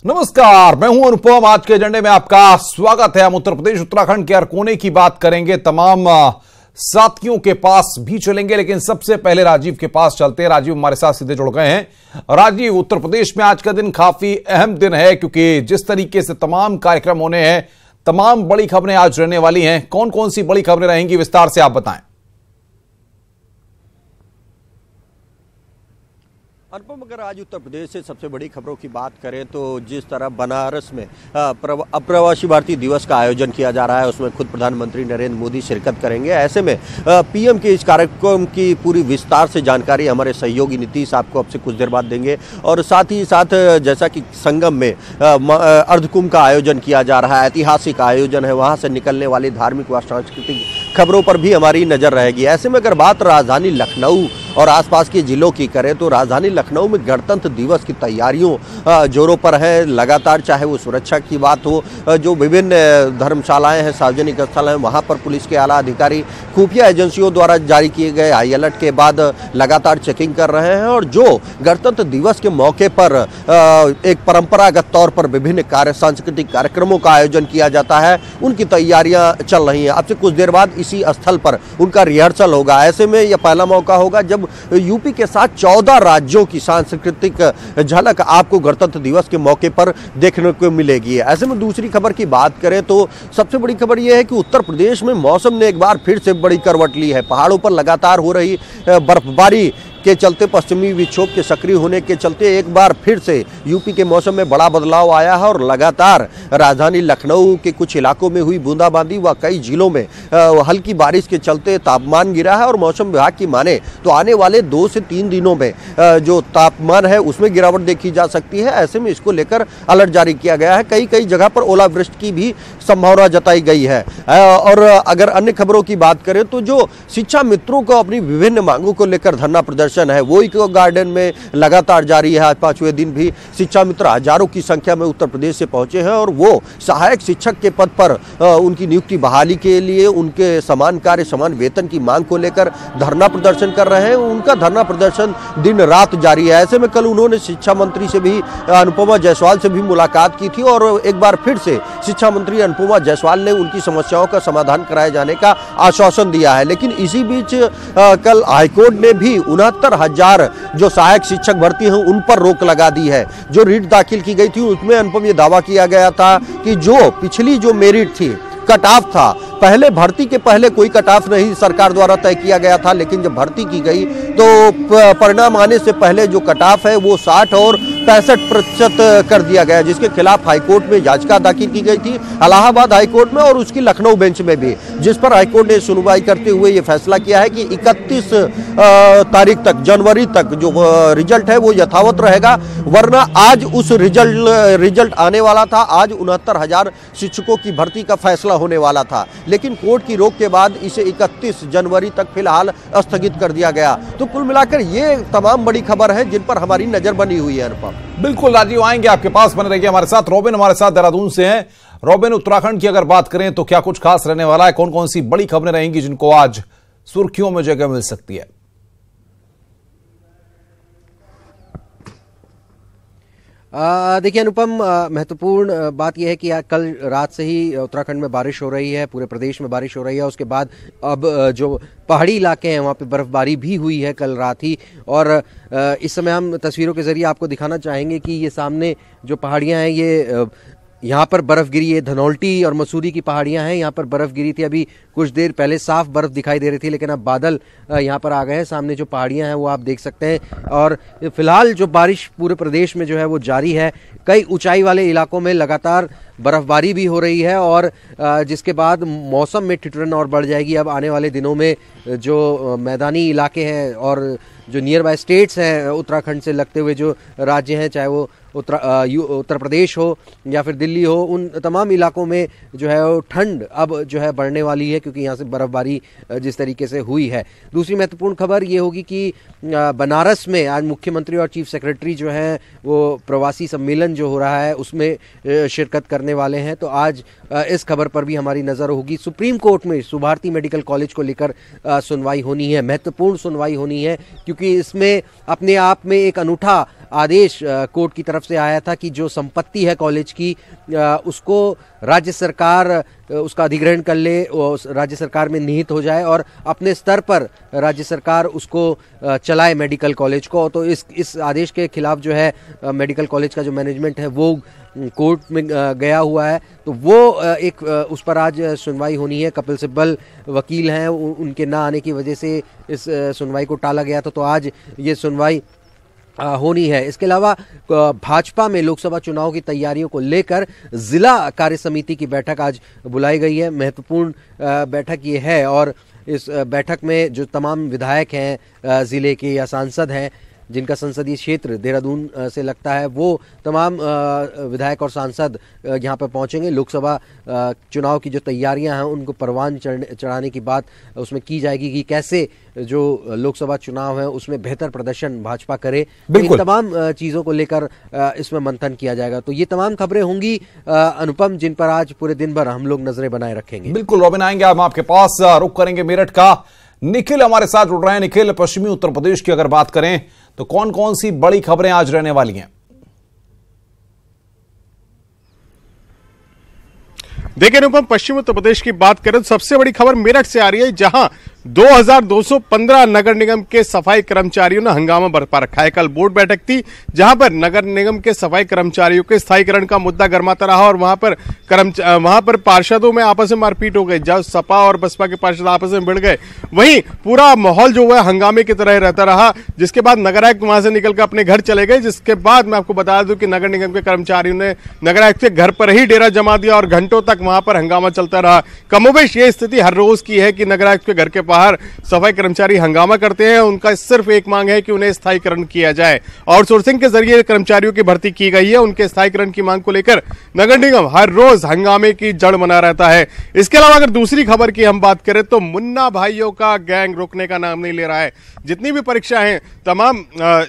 नमस्कार, मैं हूं अनुपम। आज के एजेंडे में आपका स्वागत है। हम उत्तर प्रदेश उत्तराखंड के हर कोने की बात करेंगे, तमाम साथियों के पास भी चलेंगे, लेकिन सबसे पहले राजीव के पास चलते हैं। राजीव हमारे साथ सीधे जुड़ गए हैं। राजीव, उत्तर प्रदेश में आज का दिन काफी अहम दिन है, क्योंकि जिस तरीके से तमाम कार्यक्रम होने हैं, तमाम बड़ी खबरें आज रहने वाली हैं। कौन कौन सी बड़ी खबरें रहेंगी, विस्तार से आप बताएं। अनुपम, अगर आज उत्तर प्रदेश से सबसे बड़ी खबरों की बात करें तो जिस तरह बनारस में अप्रवासी भारतीय दिवस का आयोजन किया जा रहा है, उसमें खुद प्रधानमंत्री नरेंद्र मोदी शिरकत करेंगे। ऐसे में पीएम के इस कार्यक्रम की पूरी विस्तार से जानकारी हमारे सहयोगी नीतीश आपको अब से कुछ देर बाद देंगे। और साथ ही साथ जैसा कि संगम में अर्धकुंभ का आयोजन किया जा रहा है, ऐतिहासिक आयोजन है, वहाँ से निकलने वाली धार्मिक व सांस्कृतिक खबरों पर भी हमारी नज़र रहेगी। ऐसे में अगर बात राजधानी लखनऊ और आसपास के जिलों की करें तो राजधानी लखनऊ में गणतंत्र दिवस की तैयारियों जोरों पर है लगातार। चाहे वो सुरक्षा की बात हो, जो विभिन्न धर्मशालाएं हैं, सार्वजनिक स्थल हैं, वहां पर पुलिस के आला अधिकारी खुफिया एजेंसियों द्वारा जारी किए गए हाई अलर्ट के बाद लगातार चेकिंग कर रहे हैं। और जो गणतंत्र दिवस के मौके पर एक परंपरागत तौर पर विभिन्न सांस्कृतिक कार्यक्रमों का आयोजन किया जाता है, उनकी तैयारियां चल रही हैं। अब से कुछ देर बाद इसी स्थल पर उनका रिहर्सल होगा। ऐसे में यह पहला मौका होगा जब यूपी के साथ 14 राज्यों की सांस्कृतिक झलक आपको गणतंत्र दिवस के मौके पर देखने को मिलेगी। ऐसे में दूसरी खबर की बात करें तो सबसे बड़ी खबर यह है कि उत्तर प्रदेश में मौसम ने एक बार फिर से बड़ी करवट ली है। पहाड़ों पर लगातार हो रही बर्फबारी के चलते, पश्चिमी विक्षोभ के सक्रिय होने के चलते एक बार फिर से यूपी के मौसम में बड़ा बदलाव आया है। और लगातार राजधानी लखनऊ के कुछ इलाकों में हुई बूंदाबांदी व कई जिलों में हल्की बारिश के चलते तापमान गिरा है। और मौसम विभाग की माने तो आने वाले 2 से 3 दिनों में जो तापमान है उसमें गिरावट देखी जा सकती है। ऐसे में इसको लेकर अलर्ट जारी किया गया है। कई कई जगह पर ओलावृष्टि की भी संभावना जताई गई है। और अगर अन्य खबरों की बात करें तो जो शिक्षा मित्रों को अपनी विभिन्न मांगों को लेकर धरना प्रदर्शन है, वो इको गार्डन में लगातार जारी है। आज 5वें दिन भी शिक्षा मित्र हजारों की संख्या में उत्तर प्रदेश से पहुंचे हैं और वो सहायक शिक्षक के पद पर उनकी नियुक्ति बहाली के लिए, उनके समान कार्य समान वेतन की मांग को लेकर धरना प्रदर्शन कर रहे हैं। उनका धरना प्रदर्शन दिन रात जारी है। ऐसे में कल उन्होंने शिक्षा मंत्री से भी, अनुपमा जायसवाल से भी मुलाकात की थी और एक बार फिर से शिक्षा मंत्री अनुपमा जायसवाल ने उनकी समस्याओं का समाधान कराए जाने का आश्वासन दिया है। लेकिन इसी बीच कल हाईकोर्ट ने भी 69,000 जो सहायक शिक्षक भर्ती हैं उन पर रोक लगा दी है। जो रिट दाखिल की गई थी उसमें अनुपम ये दावा किया गया था कि जो पिछली जो मेरिट थी, कट ऑफ था, पहले भर्ती के पहले कोई कट ऑफ नहीं सरकार द्वारा तय किया गया था, लेकिन जब भर्ती की गई तो परिणाम आने से पहले जो कट ऑफ है वो 60 और 65% कर दिया गया, जिसके खिलाफ हाईकोर्ट में याचिका दाखिल की गई थी, इलाहाबाद हाईकोर्ट में और उसकी लखनऊ बेंच में भी, जिस पर हाईकोर्ट ने सुनवाई करते हुए ये फैसला किया है कि 31 तारीख तक, जनवरी तक जो रिजल्ट है वो यथावत रहेगा। वरना आज उस रिजल्ट आने वाला था, आज 69,000 शिक्षकों की भर्ती का फैसला होने वाला था, लेकिन कोर्ट की रोक के बाद इसे 31 जनवरी तक फिलहाल स्थगित कर दिया गया। तो कुल मिलाकर ये तमाम बड़ी खबर है जिन पर हमारी नजर बनी हुई है। अनुपम, बिल्कुल राजीव, आएंगे आपके पास, बने रहिए हमारे साथ। रॉबिन हमारे साथ देहरादून से हैं। रॉबिन, उत्तराखंड की अगर बात करें तो क्या कुछ खास रहने वाला है? कौन कौन सी बड़ी खबरें रहेंगी जिनको आज सुर्खियों में जगह मिल सकती है? देखिए अनुपम, महत्वपूर्ण बात यह है कि कल रात से ही उत्तराखंड में बारिश हो रही है, पूरे प्रदेश में बारिश हो रही है। उसके बाद अब जो पहाड़ी इलाके हैं वहाँ पे बर्फबारी भी हुई है कल रात ही। और इस समय हम तस्वीरों के जरिए आपको दिखाना चाहेंगे कि ये सामने जो पहाड़ियाँ हैं, ये यहाँ पर बर्फ गिरी है। धनौल्टी और मसूरी की पहाड़ियाँ हैं, यहाँ पर बर्फ गिरी थी। अभी कुछ देर पहले साफ बर्फ दिखाई दे रही थी, लेकिन अब बादल यहाँ पर आ गए हैं। सामने जो पहाड़ियाँ हैं वो आप देख सकते हैं। और फिलहाल जो बारिश पूरे प्रदेश में जो है वो जारी है। कई ऊंचाई वाले इलाकों में लगातार बर्फबारी भी हो रही है और जिसके बाद मौसम में ठिठुरन और बढ़ जाएगी। अब आने वाले दिनों में जो मैदानी इलाके हैं और जो नियर बाय स्टेट्स हैं, उत्तराखंड से लगते हुए जो राज्य हैं, चाहे वो उत्तर प्रदेश हो या फिर दिल्ली हो, उन तमाम इलाकों में जो है वो ठंड अब जो है बढ़ने वाली है, क्योंकि यहाँ से बर्फबारी जिस तरीके से हुई है। दूसरी महत्वपूर्ण खबर ये होगी कि बनारस में आज मुख्यमंत्री और चीफ सेक्रेटरी जो है वो प्रवासी सम्मेलन जो हो रहा है उसमें शिरकत करने वाले हैं। तो आज इस खबर पर भी हमारी नज़र होगी। सुप्रीम कोर्ट में सुभारती मेडिकल कॉलेज को लेकर सुनवाई होनी है, महत्वपूर्ण सुनवाई होनी है, क्योंकि इसमें अपने आप में एक अनूठा आदेश कोर्ट की तरफ से आया था कि जो संपत्ति है कॉलेज की उसको राज्य सरकार उसका अधिग्रहण कर ले, राज्य सरकार में निहित हो जाए और अपने स्तर पर राज्य सरकार उसको चलाए मेडिकल कॉलेज को। तो इस आदेश के खिलाफ जो है मेडिकल कॉलेज का जो मैनेजमेंट है वो कोर्ट में गया हुआ है। तो वो एक उस पर आज सुनवाई होनी है। कपिल सिब्बल वकील हैं, उनके ना आने की वजह से इस सुनवाई को टाला गया था, तो आज ये सुनवाई होनी है। इसके अलावा भाजपा में लोकसभा चुनाव की तैयारियों को लेकर जिला कार्य समिति की बैठक आज बुलाई गई है। महत्वपूर्ण बैठक ये है और इस बैठक में जो तमाम विधायक हैं जिले के या सांसद हैं जिनका संसदीय क्षेत्र देहरादून से लगता है, वो तमाम विधायक और सांसद यहाँ पर पहुँचेंगे। लोकसभा चुनाव की जो तैयारियां हैं उनको परवान चढ़ाने की बात उसमें की जाएगी कि कैसे जो लोकसभा चुनाव है उसमें बेहतर प्रदर्शन भाजपा करे। तो इन तमाम चीज़ों को लेकर इसमें मंथन किया जाएगा। तो ये तमाम खबरें होंगी अनुपम, जिन पर आज पूरे दिन भर हम लोग नजरें बनाए रखेंगे। बिल्कुल रॉबिन, आएंगे हम आपके पास, रुक करेंगे मेरठ का। निखिल हमारे साथ जुड़ रहे हैं। निखिल, पश्चिमी उत्तर प्रदेश की अगर बात करें तो कौन कौन सी बड़ी खबरें आज रहने वाली हैं? देखिए अनुपम, पश्चिम उत्तर प्रदेश की बात करें तो सबसे बड़ी खबर मेरठ से आ रही है, जहां 2215 नगर निगम के सफाई कर्मचारियों ने हंगामा बरपा रखा है। कल बोर्ड बैठक थी जहां पर नगर निगम के सफाई कर्मचारियों के स्थायीकरण का मुद्दा गर्माता रहा और वहां पर पार्षदों में आपस में मारपीट हो गई। जब सपा और बसपा के पार्षद आपस में भिड़ गए, वहीं पूरा माहौल जो है हंगामे की तरह रहता रहा, जिसके बाद नगर आयुक्त वहां से निकलकर अपने घर चले गए। जिसके बाद मैं आपको बता दूं कि नगर निगम के कर्मचारियों ने नगर आयुक्त के घर पर ही डेरा जमा दिया और घंटों तक वहां पर हंगामा चलता रहा। कमोबेश ये स्थिति हर रोज की है कि नगर आयुक्त के घर के बाहर सफाई कर्मचारी हंगामा करते हैं। उनका सिर्फ एक मांग है कि उन्हें स्थायीकरण किया जाए। आउटसोर्सिंग के जरिए कर्मचारियों की भर्ती की गई है। उनके स्थायीकरण की मांग को लेकर नगर निगम हर रोज हंगामे की जड़ बना रहता है। इसके अलावा अगर दूसरी खबर की हम बात करें तो मुन्ना भाइयों का गैंग रुकने का नाम नहीं ले रहा है। जितनी भी परीक्षा हैं तमाम,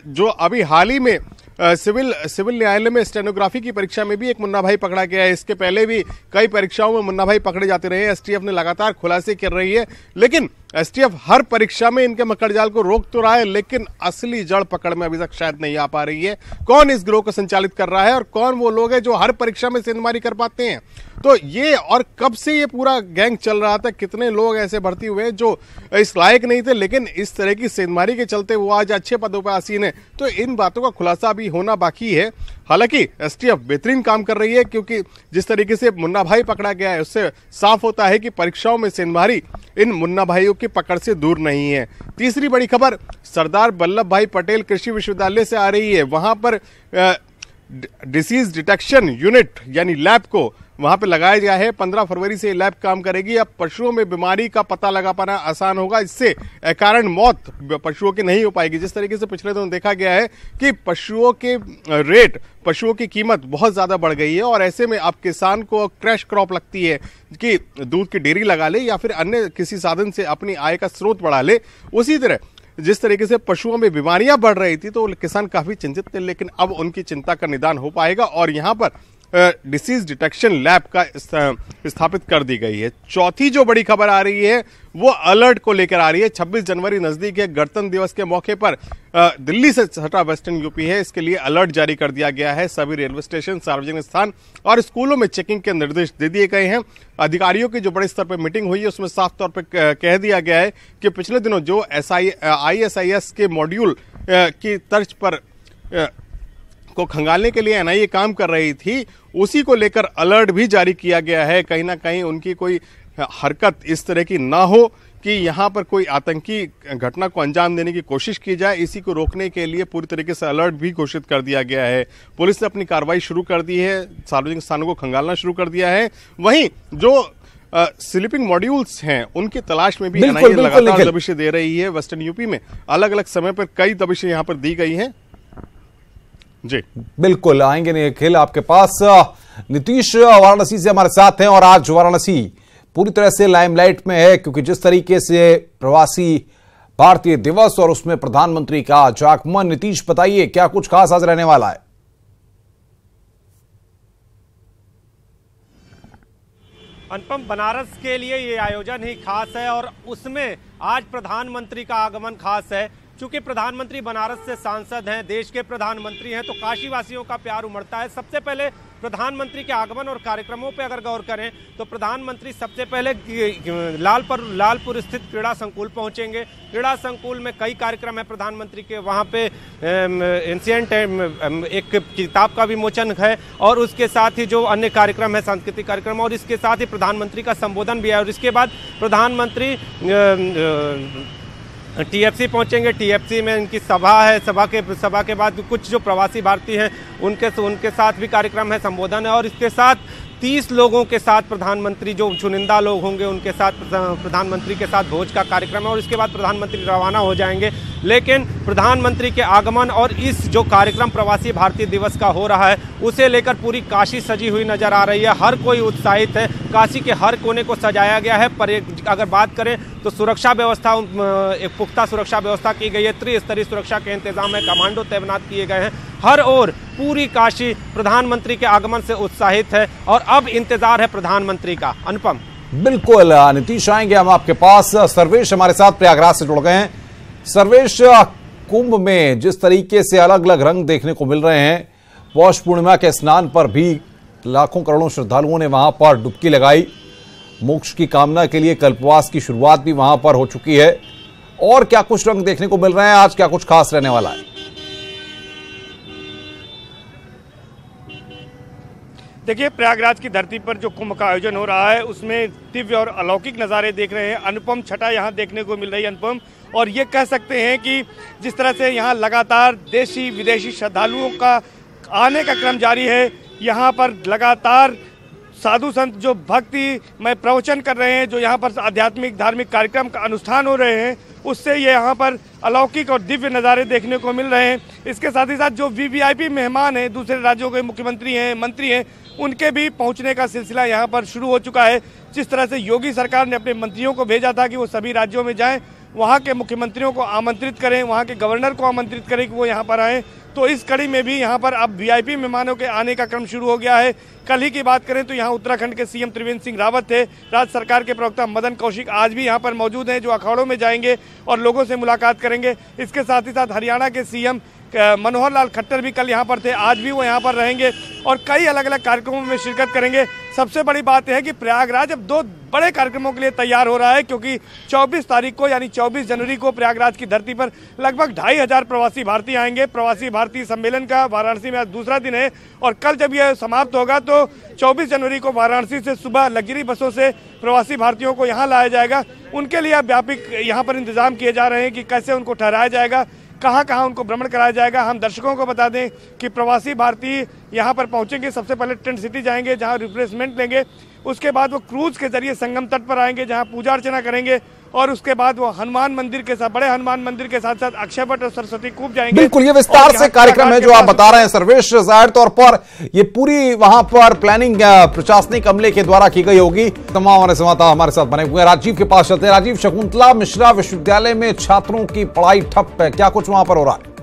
जो अभी हाल ही में सिविल न्यायालय में स्टेनोग्राफी की परीक्षा में भी एक मुन्ना भाई पकड़ा गया है। इसके पहले भी कई परीक्षाओं में मुन्ना भाई पकड़े जाते रहे। एसटीएफ ने लगातार खुलासे कर रही है, लेकिन एसटीएफ हर परीक्षा में इनके मकड़जाल को रोक तो रहा है, लेकिन असली जड़ पकड़ में अभी तक शायद नहीं आ पा रही है। कौन इस गिरोह को संचालित कर रहा है और कौन वो लोग हैं जो हर परीक्षा में सेंधमारी कर पाते हैं। तो ये और कब से ये पूरा गैंग चल रहा था, कितने लोग ऐसे भर्ती हुए जो इस लायक नहीं थे, लेकिन इस तरह की सेंधमारी के चलते वो आज अच्छे पदों पर आसीन है। तो इन बातों का खुलासा अभी होना बाकी है। हालांकि एसटीएफ बेहतरीन काम कर रही है, क्योंकि जिस तरीके से मुन्ना भाई पकड़ा गया है उससे साफ होता है कि परीक्षाओं में सेंधमारी इन मुन्ना भाइयों की पकड़ से दूर नहीं है। तीसरी बड़ी खबर सरदार वल्लभ भाई पटेल कृषि विश्वविद्यालय से आ रही है। वहां पर डिसीज डिटेक्शन यूनिट यानी लैब को वहां पे लगाया गया है। 15 फरवरी से लैब काम करेगी। अब पशुओं में बीमारी का पता लगा पाना आसान होगा। इससे कारण मौत पशुओं की नहीं हो पाएगी। जिस तरीके से पिछले दिनों देखा गया है कि पशुओं के रेट, पशुओं की कीमत बहुत ज्यादा बढ़ गई है, और ऐसे में अब किसान को क्रैश क्रॉप लगती है कि दूध की डेयरी लगा ले या फिर अन्य किसी साधन से अपनी आय का स्रोत बढ़ा ले। उसी तरह जिस तरीके से पशुओं में बीमारियां बढ़ रही थी तो किसान काफी चिंतित थे, लेकिन अब उनकी चिंता का निदान हो पाएगा और यहां पर डिसीज डिटेक्शन लैब का स्थापित कर दी गई है। चौथी जो बड़ी खबर आ रही है वो अलर्ट को लेकर आ रही है। 26 जनवरी नजदीक है। गणतंत्र दिवस के मौके पर दिल्ली से सटा वेस्टर्न यूपी है, इसके लिए अलर्ट जारी कर दिया गया है। सभी रेलवे स्टेशन, सार्वजनिक स्थान और स्कूलों में चेकिंग के निर्देश दे दिए गए हैं। अधिकारियों की जो बड़े स्तर पर मीटिंग हुई है उसमें साफ तौर पर कह दिया गया है कि पिछले दिनों जो ISIS के मॉड्यूल की तर्ज पर को खंगालने के लिए एनआईए काम कर रही थी, उसी को लेकर अलर्ट भी जारी किया गया है। कहीं ना कहीं उनकी कोई हरकत इस तरह की ना हो कि यहां पर कोई आतंकी घटना को अंजाम देने की कोशिश की जाए। इसी को रोकने के लिए पूरी तरीके से अलर्ट भी घोषित कर दिया गया है। पुलिस ने अपनी कार्रवाई शुरू कर दी है, सार्वजनिक स्थानों को खंगालना शुरू कर दिया है। वहीं जो स्लीपिंग मॉड्यूल्स हैं उनकी तलाश में भी एनआईए लगातार दबिशें दे रही है। वेस्टर्न यूपी में अलग अलग समय पर कई दबिशें यहां पर दी गई हैं। जी बिल्कुल, आएंगे निखिल आपके पास। नीतीश वाराणसी से हमारे साथ हैं और आज वाराणसी पूरी तरह से लाइमलाइट में है, क्योंकि जिस तरीके से प्रवासी भारतीय दिवस और उसमें प्रधानमंत्री का आगमन। नीतीश बताइए क्या कुछ खास आज रहने वाला है? अनुपम, बनारस के लिए ये आयोजन ही खास है और उसमें आज प्रधानमंत्री का आगमन खास है। चूंकि प्रधानमंत्री बनारस से सांसद हैं, देश के प्रधानमंत्री हैं, तो काशी वासियों का प्यार उमड़ता है। सबसे पहले प्रधानमंत्री के आगमन और कार्यक्रमों पे अगर गौर करें तो प्रधानमंत्री सबसे पहले लालपुर स्थित क्रीड़ा संकुल पहुंचेंगे। क्रीड़ा संकुल में कई कार्यक्रम है प्रधानमंत्री के, वहां पे एंशिएंट एक किताब का विमोचन है और उसके साथ ही जो अन्य कार्यक्रम है सांस्कृतिक कार्यक्रम, और इसके साथ ही प्रधानमंत्री का संबोधन भी है। और इसके बाद प्रधानमंत्री टीएफसी पहुंचेंगे। टीएफसी में इनकी सभा है, सभा के बाद कुछ जो प्रवासी भारतीय हैं उनके साथ भी कार्यक्रम है, संबोधन है। और इसके साथ 30 लोगों के साथ प्रधानमंत्री, जो चुनिंदा लोग होंगे उनके साथ प्रधानमंत्री के साथ भोज का कार्यक्रम है और इसके बाद प्रधानमंत्री रवाना हो जाएंगे। लेकिन प्रधानमंत्री के आगमन और इस जो कार्यक्रम प्रवासी भारतीय दिवस का हो रहा है उसे लेकर पूरी काशी सजी हुई नजर आ रही है। हर कोई उत्साहित है, काशी के हर कोने को सजाया गया है। पर अगर बात करें तो सुरक्षा व्यवस्था, एक पुख्ता सुरक्षा व्यवस्था की गई है, त्रिस्तरीय सुरक्षा के इंतजाम है, कमांडो तैनात किए गए हैं। हर ओर पूरी काशी प्रधानमंत्री के आगमन से उत्साहित है और अब इंतजार है प्रधानमंत्री का। अनुपम। बिल्कुल नीतीश, आएंगे हम आपके पास। सर्वेश हमारे साथ प्रयागराज से जुड़ गए हैं। सर्वेश, कुंभ में जिस तरीके से अलग अलग रंग देखने को मिल रहे हैं, पौष पूर्णिमा के स्नान पर भी लाखों करोड़ों श्रद्धालुओं ने वहां पर डुबकी लगाई। मोक्ष की कामना के लिए कल्पवास की शुरुआत भी वहां पर हो चुकी है। और क्या कुछ रंग देखने को मिल रहे हैं, आज क्या कुछ खास रहने वाला है? देखिए, प्रयागराज की धरती पर जो कुंभ का आयोजन हो रहा है उसमें दिव्य और अलौकिक नज़ारे देख रहे हैं। अनुपम छटा यहाँ देखने को मिल रही है अनुपम। और ये कह सकते हैं कि जिस तरह से यहाँ लगातार देशी विदेशी श्रद्धालुओं का आने का क्रम जारी है, यहाँ पर लगातार साधु संत जो भक्ति में प्रवचन कर रहे हैं, जो यहाँ पर आध्यात्मिक धार्मिक कार्यक्रम का अनुष्ठान हो रहे हैं, उससे ये यहाँ पर अलौकिक और दिव्य नज़ारे देखने को मिल रहे हैं। इसके साथ ही साथ जो वीवीआईपी मेहमान हैं, दूसरे राज्यों के मुख्यमंत्री हैं, मंत्री हैं, उनके भी पहुंचने का सिलसिला यहाँ पर शुरू हो चुका है। जिस तरह से योगी सरकार ने अपने मंत्रियों को भेजा था कि वो सभी राज्यों में जाएं, वहाँ के मुख्यमंत्रियों को आमंत्रित करें, वहाँ के गवर्नर को आमंत्रित करें कि वो यहाँ पर आएँ, तो इस कड़ी में भी यहाँ पर अब वीआईपी मेहमानों के आने का क्रम शुरू हो गया है। कल ही की बात करें तो यहाँ उत्तराखंड के सीएम त्रिवेंद्र सिंह रावत थे, राज्य सरकार के प्रवक्ता मदन कौशिक आज भी यहाँ पर मौजूद हैं, जो अखाड़ों में जाएंगे और लोगों से मुलाकात करेंगे। इसके साथ ही साथ हरियाणा के सीएम मनोहर लाल खट्टर भी कल यहाँ पर थे, आज भी वो यहाँ पर रहेंगे और कई अलग अलग कार्यक्रमों में शिरकत करेंगे। सबसे बड़ी बात यह है कि प्रयागराज अब 2 बड़े कार्यक्रमों के लिए तैयार हो रहा है, क्योंकि 24 तारीख को यानी 24 जनवरी को प्रयागराज की धरती पर लगभग 2500 प्रवासी भारतीय आएंगे। प्रवासी भारतीय सम्मेलन का वाराणसी में आज दूसरा दिन है और कल जब यह समाप्त होगा तो 24 जनवरी को वाराणसी से सुबह लग्जरी बसों से प्रवासी भारतीयों को यहाँ लाया जाएगा। उनके लिए व्यापक यहाँ पर इंतजाम किए जा रहे हैं कि कैसे उनको ठहराया जाएगा, कहाँ कहाँ उनको भ्रमण कराया जाएगा। हम दर्शकों को बता दें कि प्रवासी भारतीय यहाँ पर पहुँचेंगे, सबसे पहले टेंट सिटी जाएंगे जहाँ रिफ्रेशमेंट लेंगे, उसके बाद वो क्रूज के जरिए संगम तट पर आएंगे जहाँ पूजा अर्चना करेंगे और उसके बाद वो हनुमान मंदिर के साथ, बड़े हनुमान मंदिर के साथ साथ अक्षय वट और सरस्वती कूप जाएंगे। बिल्कुल, ये विस्तार से कार्यक्रम है जो आप बता रहे हैं सर्वेश। जाहिर तौर पर ये पूरी वहां पर प्लानिंग प्रशासनिक अमले के द्वारा की गई होगी। तमाम हमारे संवाददाता हमारे साथ बने हुए हैं। राजीव के पास चलते हैं। राजीव, शकुंतला मिश्रा विश्वविद्यालय में छात्रों की पढ़ाई ठप है, क्या कुछ वहां पर हो रहा है?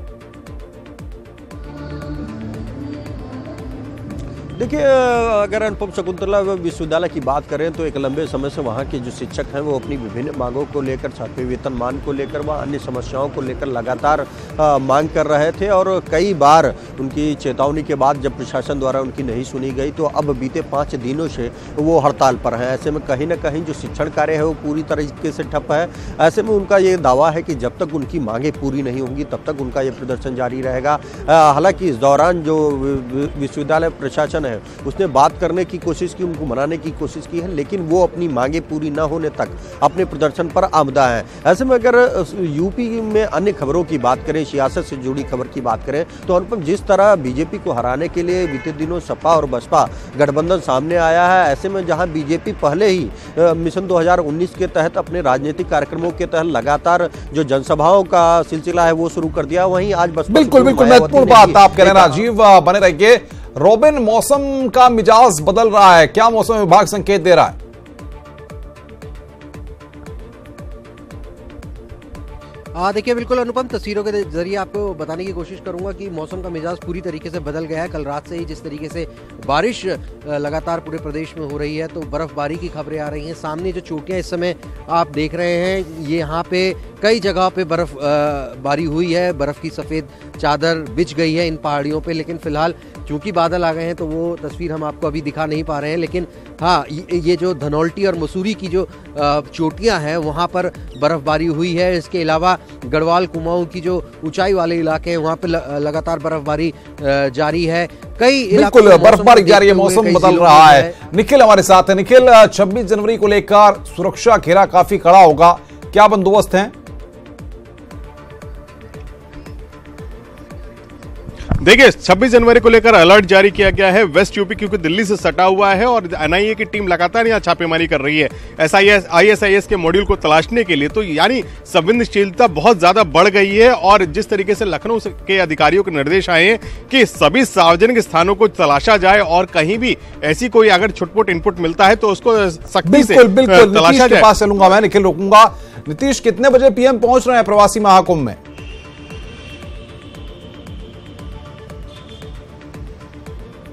देखिए, अगर अनुपम शकुंतला विश्वविद्यालय की बात करें तो एक लंबे समय से वहाँ के जो शिक्षक हैं वो अपनी विभिन्न मांगों को लेकर, छात्र वेतनमान को लेकर, व अन्य समस्याओं को लेकर लगातार मांग कर रहे थे और कई बार उनकी चेतावनी के बाद जब प्रशासन द्वारा उनकी नहीं सुनी गई तो अब बीते 5 दिनों से वो हड़ताल पर हैं। ऐसे में कहीं ना कहीं जो शिक्षण कार्य है वो पूरी तरीके से ठप है। ऐसे में उनका ये दावा है कि जब तक उनकी मांगें पूरी नहीं होंगी तब तक उनका ये प्रदर्शन जारी रहेगा। हालांकि इस दौरान जो विश्वविद्यालय प्रशासन है उसने बात करने की कोशिश की, उनको मनाने की कोशिश की है, लेकिन वो अपनी मांगे पूरी न होने तक अपने प्रदर्शन पर आमदा है। ऐसे में अगर यूपी में अन्य खबरों की बात करें, सियासत से जुड़ी खबर की बात करें तो अनुपम, जिस तरह बीजेपी को हराने के लिए बीते दिनों सपा और बसपा गठबंधन सामने आया है, ऐसे में जहां बीजेपी पहले ही मिशन 2019 के तहत अपने राजनीतिक कार्यक्रमों के तहत लगातार जो जनसभाओं का सिलसिला है वो शुरू कर दिया, वहीं आज बसपा बिल्कुल महत्वपूर्ण बात आप कह रहे हैं राजीव, बने रहिए। रॉबिन, मौसम का मिजाज बदल रहा है, क्या मौसम विभाग संकेत दे रहा है? देखिए बिल्कुल अनुपम, तस्वीरों के जरिए आपको बताने की कोशिश करूंगा कि मौसम का मिजाज पूरी तरीके से बदल गया है। कल रात से ही जिस तरीके से बारिश लगातार पूरे प्रदेश में हो रही है, तो बर्फबारी की खबरें आ रही हैं। सामने जो चोटियां इस समय आप देख रहे हैं, ये यहाँ पे कई जगह पे बर्फबारी हुई है, बर्फ की सफ़ेद चादर बिछ गई है इन पहाड़ियों पे। लेकिन फिलहाल चूंकि बादल आ गए हैं तो वो तस्वीर हम आपको अभी दिखा नहीं पा रहे हैं। लेकिन हाँ, ये जो धनौल्टी और मसूरी की जो चोटियां हैं वहाँ पर बर्फबारी हुई है। इसके अलावा गढ़वाल कुमाऊं की जो ऊंचाई वाले इलाके हैं वहाँ पे लगातार बर्फबारी जारी है। कई बिल्कुल बर्फबारी जारी है, मौसम बदल रहा है। निखिल हमारे साथ है। निखिल, 26 जनवरी को लेकर सुरक्षा घेरा काफी कड़ा होगा, क्या बंदोबस्त है? देखिए 26 जनवरी को लेकर अलर्ट जारी किया गया है। वेस्ट यूपी क्योंकि दिल्ली से सटा हुआ है और एनआईए की टीम लगातार यहाँ छापेमारी कर रही है आईएसआईएस के मॉड्यूल को तलाशने के लिए। तो यानी संवेदनशीलता बहुत ज्यादा बढ़ गई है और जिस तरीके से लखनऊ के अधिकारियों के निर्देश आए हैं कि सभी सार्वजनिक स्थानों को तलाशा जाए और कहीं भी ऐसी कोई अगर छुटपुट इनपुट मिलता है तो उसको सख्ती से तलाशा जाए। पास चलूंगा मैं, निखिल रोकूंगा। नीतीश, कितने बजे पीएम पहुंच रहे हैं प्रवासी महाकुंभ में?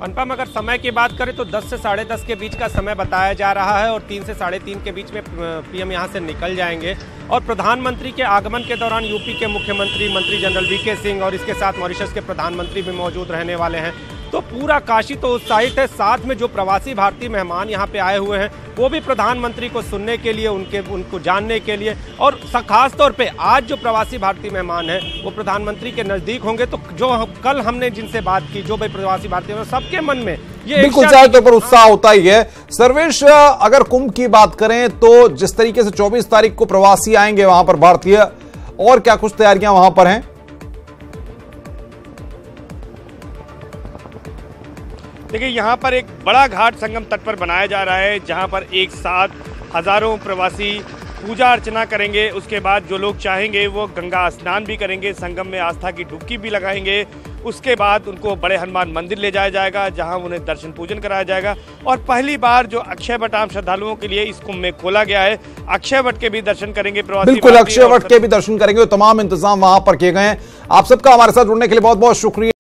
अनुपम, अगर समय की बात करें तो 10 से 10:30 के बीच का समय बताया जा रहा है और 3 से 3:30 के बीच में पीएम यहां से निकल जाएंगे। और प्रधानमंत्री के आगमन के दौरान यूपी के मुख्यमंत्री मंत्री जनरल वीके सिंह और इसके साथ मॉरिशस के प्रधानमंत्री भी मौजूद रहने वाले हैं। तो पूरा काशी तो उत्साहित है। साथ में जो प्रवासी भारतीय मेहमान यहाँ पे आए हुए हैं वो भी प्रधानमंत्री को सुनने के लिए, उनको जानने के लिए। और खास तौर पे आज जो प्रवासी भारतीय मेहमान हैं वो प्रधानमंत्री के नजदीक होंगे। तो जो कल हमने जिनसे बात की, जो भी प्रवासी भारतीय, सबके मन में ये बिल्कुल चाहे तो पर उत्साह होता ही है। सर्वेश, अगर कुंभ की बात करें तो जिस तरीके से 24 तारीख को प्रवासी आएंगे वहां पर भारतीय, और क्या कुछ तैयारियां वहां पर हैं? देखिए, यहाँ पर एक बड़ा घाट संगम तट पर बनाया जा रहा है जहाँ पर एक साथ हजारों प्रवासी पूजा अर्चना करेंगे। उसके बाद जो लोग चाहेंगे वो गंगा स्नान भी करेंगे, संगम में आस्था की डुबकी भी लगाएंगे। उसके बाद उनको बड़े हनुमान मंदिर ले जाया जाएगा जहां उन्हें दर्शन पूजन कराया जाएगा। और पहली बार जो अक्षय वट आम श्रद्धालुओं के लिए इस कुंभ में खोला गया है, अक्षय वट के भी दर्शन करेंगे प्रवासी। बिल्कुल, अक्षय वट के भी दर्शन करेंगे। तमाम इंतजाम वहां पर किए गए हैं। आप सबका हमारे साथ जुड़ने के लिए बहुत बहुत शुक्रिया।